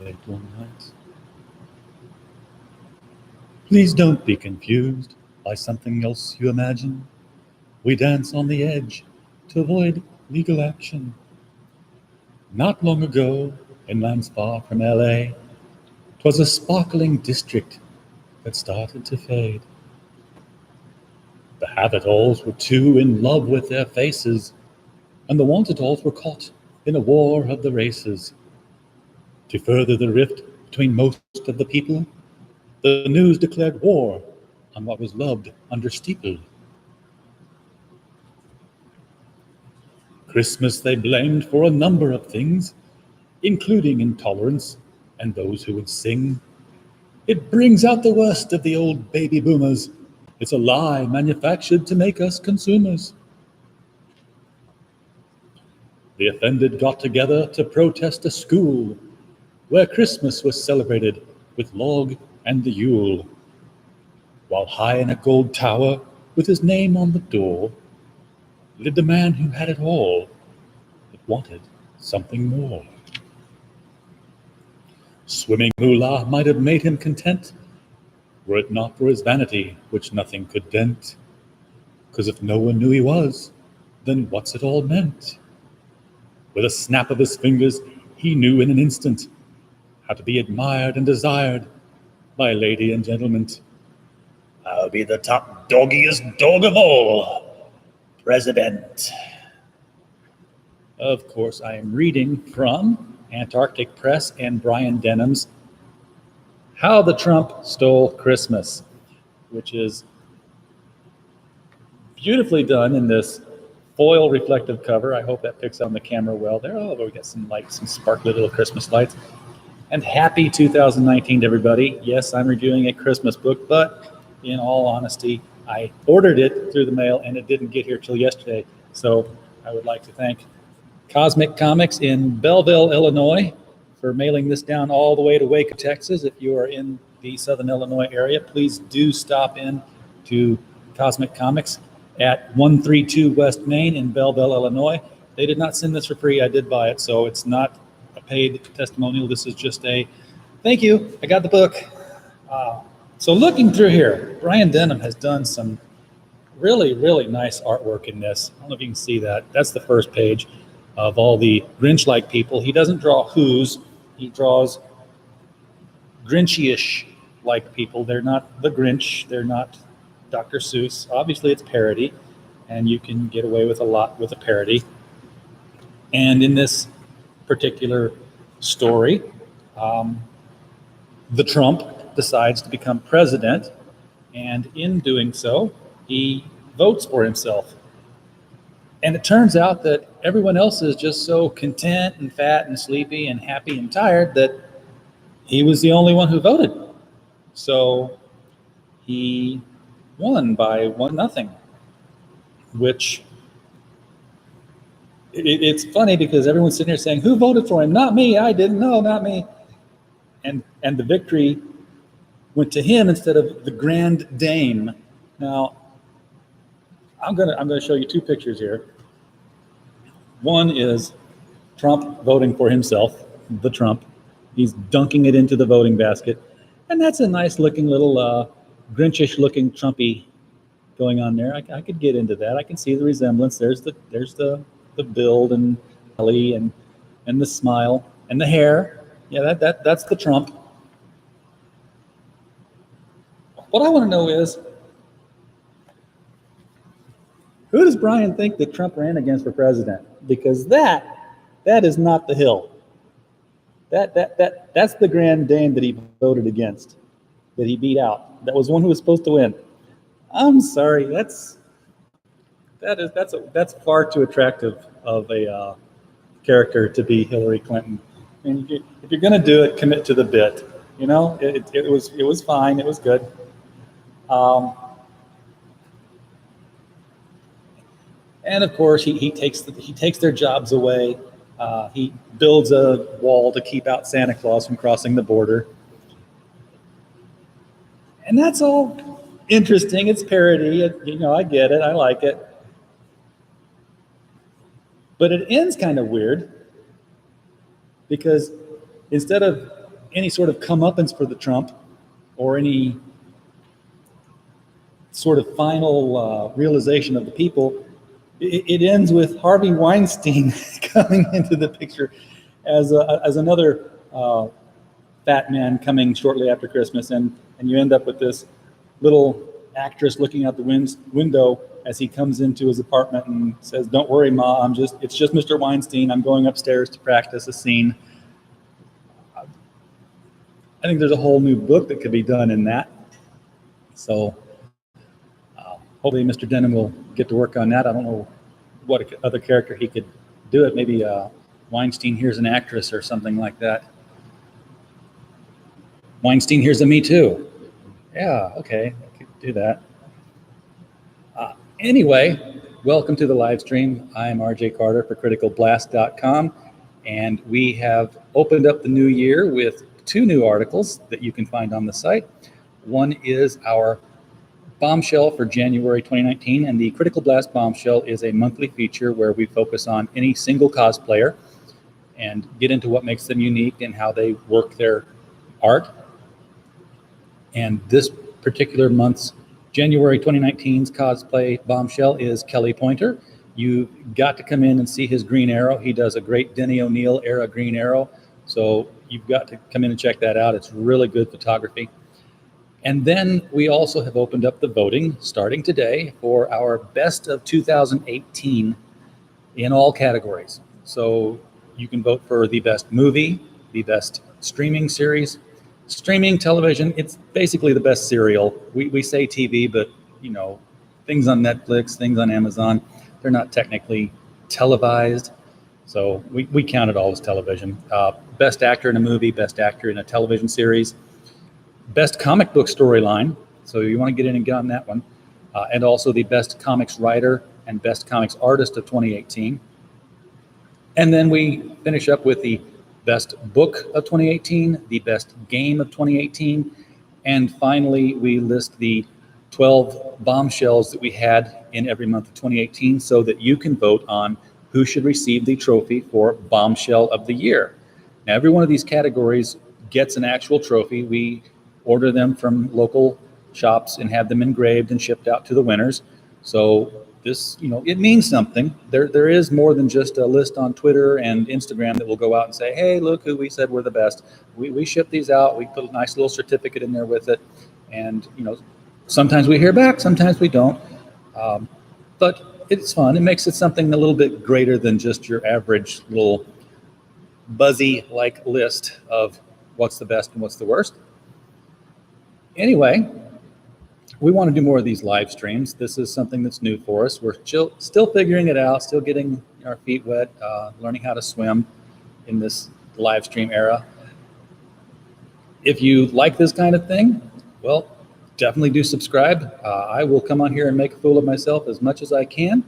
late one night. Please don't be confused by something else you imagine. We dance on the edge to avoid legal action. Not long ago, in lands far from LA, 'twas a sparkling district that started to fade. The have-it-alls were too in love with their faces, and the want-it-alls were caught in a war of the races. To further the rift between most of the people, the news declared war on what was loved under steeple. Christmas they blamed for a number of things, including intolerance and those who would sing. It brings out the worst of the old baby boomers. It's a lie manufactured to make us consumers. The offended got together to protest a school where Christmas was celebrated with log and the Yule. While high in a gold tower with his name on the door lived a man who had it all, but wanted something more. Swimming hula might have made him content, were it not for his vanity, which nothing could dent. 'Cause if no one knew he was, then what's it all meant? With a snap of his fingers, he knew in an instant how to be admired and desired by lady and gentleman. I'll be the top doggiest dog of all, President. Of course, I am reading from Antarctic Press and Brian Denham's How the Trump Stole Christmas, which is beautifully done in this foil reflective cover. I hope that picks on the camera well there. Oh, we got some lights, some sparkly little Christmas lights. And happy 2019 to everybody. Yes, I'm reviewing a Christmas book, but in all honesty, I ordered it through the mail and it didn't get here till yesterday. So I would like to thank Cosmic Comics in Belleville, Illinois, for mailing this down all the way to Waco, Texas. If you are in the Southern Illinois area, please do stop in to Cosmic Comics at 132 West Main in Belleville, Illinois. They did not send this for free. I did buy it, so it's not a paid testimonial. This is just a thank you. I got the book. So looking through here, Brian Denham has done some really, really nice artwork in this. I don't know if you can see that. That's the first page of all the Grinch-like people. He doesn't draw who's, he draws Grinchy-ish like people. They're not the Grinch, they're not Dr. Seuss. Obviously it's parody, and you can get away with a lot with a parody. And in this particular story, the Trump decides to become president, and in doing so, he votes for himself. And it turns out that everyone else is just so content and fat and sleepy and happy and tired that he was the only one who voted. So he won by 1-0, which it's funny because everyone's sitting here saying, who voted for him? Not me. I didn't know, not me. And the victory went to him instead of the Grand Dame. Now, I'm gonna show you two pictures here. One is Trump voting for himself, the Trump. He's dunking it into the voting basket. And that's a nice looking little Grinchish looking Trumpy going on there. I could get into that. I can see the resemblance. There's the build and belly and the smile and the hair. Yeah, that's the Trump. What I want to know is, who does Brian think that Trump ran against for president? Because that is not the hill. That's the Grand Dame that he voted against, that he beat out. That was one who was supposed to win. I'm sorry, that's far too attractive of a character to be Hillary Clinton. I mean, if you're going to do it, commit to the bit. You know, it was fine. It was good. And of course, he takes their jobs away. He builds a wall to keep out Santa Claus from crossing the border. And that's all interesting. It's parody. I get it. I like it. But it ends kind of weird because instead of any sort of comeuppance for the Trump or any sort of final realization of the people, it ends with Harvey Weinstein coming into the picture as another fat man coming shortly after Christmas, and you end up with this little actress looking out the window as he comes into his apartment and says, "Don't worry, Ma, it's just Mr. Weinstein. I'm going upstairs to practice a scene." I think there's a whole new book that could be done in that. So hopefully Mr. Denham will get to work on that. I don't know what other character he could do it. Maybe Weinstein Here's an Actress or something like that. Weinstein Here's a Me Too. Yeah, okay, I could do that. Anyway, welcome to the live stream. I'm RJ Carter for criticalblast.com, and we have opened up the new year with 2 new articles that you can find on the site. One is our Bombshell for January 2019, and the Critical Blast Bombshell is a monthly feature where we focus on any single cosplayer and get into what makes them unique and how they work their art. And this particular month's January 2019's cosplay bombshell is Kelly Pointer. You've got to come in and see his Green Arrow. He does a great Denny O'Neil era Green Arrow. So you've got to come in and check that out. It's really good photography. And then we also have opened up the voting starting today for our best of 2018 in all categories. So you can vote for the best movie, the best streaming series, streaming television. It's basically the best serial. We say TV, but you know, things on Netflix, things on Amazon, they're not technically televised. So we count it all as television. Best actor in a movie, best actor in a television series, best comic book storyline. So you want to get in and get on that one. And also the best comics writer and best comics artist of 2018. And then we finish up with the best book of 2018, the best game of 2018, and finally we list the 12 bombshells that we had in every month of 2018 so that you can vote on who should receive the trophy for Bombshell of the Year. Now, every one of these categories gets an actual trophy. We order them from local shops and have them engraved and shipped out to the winners. So this, you know, it means something. There is more than just a list on Twitter and Instagram that will go out and say, hey, look who we said we're the best. We ship these out. We put a nice little certificate in there with it. And, you know, sometimes we hear back, sometimes we don't. But it's fun. It makes it something a little bit greater than just your average little buzzy-like list of what's the best and what's the worst. Anyway, we want to do more of these live streams. This is something that's new for us. We're still figuring it out, still getting our feet wet, learning how to swim in this live stream era. If you like this kind of thing, well, definitely do subscribe. I will come on here and make a fool of myself as much as I can,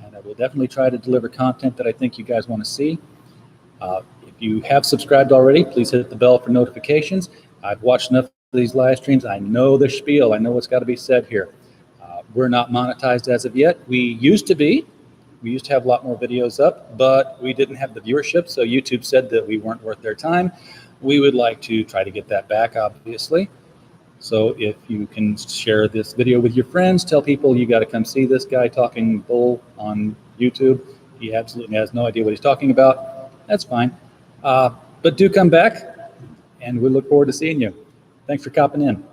and I will definitely try to deliver content that I think you guys want to see. If you have subscribed already, please hit the bell for notifications. I've watched enough these live streams. I know the spiel. I know what's got to be said here. We're not monetized as of yet. We used to be. We used to have a lot more videos up, but we didn't have the viewership, so YouTube said that we weren't worth their time. We would like to try to get that back, obviously. So if you can share this video with your friends, tell people you got to come see this guy talking bull on YouTube. He absolutely has no idea what he's talking about. That's fine. But do come back, and we look forward to seeing you. Thanks for copping in.